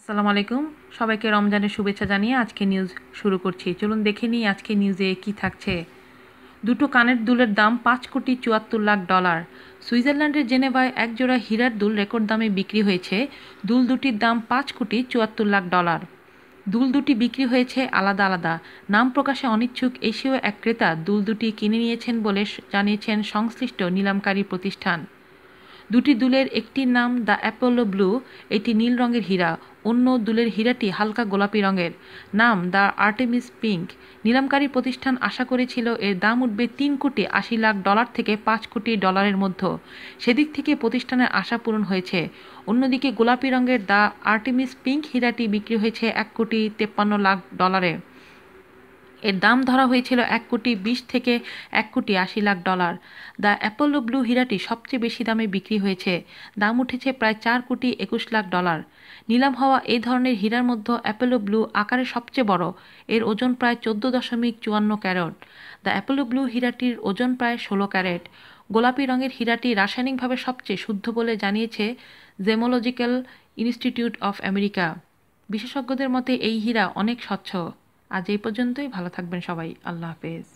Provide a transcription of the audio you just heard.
আসসালামু আলাইকুম, সবাইকে রমজানের শুভেচ্ছা জানিয়ে আজকে নিউজ শুরু করছি। চলুন দেখে নিই আজকে নিউজে কি থাকছে। দুটো কানের দুলের দাম 5,74,00,000 ডলার। সুইজারল্যান্ডের জেনেভায় একজোড়া হীরার দুল রেকর্ড দামে বিক্রি হয়েছে। দুল দুটির দাম 5,74,00,000 ডলার। দুল দুটি বিক্রি হয়েছে আলাদা আলাদা। নাম প্রকাশে অনিচ্ছুক এশীয় এক ক্রেতা দুল দুটি কিনে নিয়েছেন বলে জানিয়েছেন সংশ্লিষ্ট নিলামকারী প্রতিষ্ঠান। দুটি দুলের একটির নাম দ্য অ্যাপোলো ব্লু, এটি নীল রঙের হীরা। অন্য দুলের হীরাটি হালকা গোলাপি রঙের, নাম দ্য আর্টেমিস পিঙ্ক। নিলামকারী প্রতিষ্ঠান আশা করেছিল এর দাম উঠবে $3,80,00,000 থেকে $5,00,00,000 মধ্যে। সেদিক থেকে প্রতিষ্ঠানের আশা পূরণ হয়েছে। অন্যদিকে গোলাপি রঙের দ্য আর্টেমিস পিঙ্ক হীরাটি বিক্রি হয়েছে $1,53,00,000। এর দাম ধরা হয়েছিল $1,20,00,000 থেকে $1,80,00,000। দ্য অ্যাপোলো ব্লু হীরাটি সবচেয়ে বেশি দামে বিক্রি হয়েছে, দাম উঠেছে প্রায় $4,21,00,000। নিলাম হওয়া এই ধরনের হীরার মধ্যে অ্যাপোলো ব্লু আকারে সবচেয়ে বড়, এর ওজন প্রায় 14.54 ক্যারেট। দ্য অ্যাপোলো ব্লু হীরাটির ওজন প্রায় 16 ক্যারেট। গোলাপি রঙের হীরাটি রাসায়নিকভাবে সবচেয়ে শুদ্ধ বলে জানিয়েছে জেমোলজিক্যাল ইনস্টিটিউট অফ আমেরিকা। বিশেষজ্ঞদের মতে এই হীরা অনেক স্বচ্ছ। আজ এই পর্যন্তই, ভালো থাকবেন সবাই, আল্লাহ হাফেজ।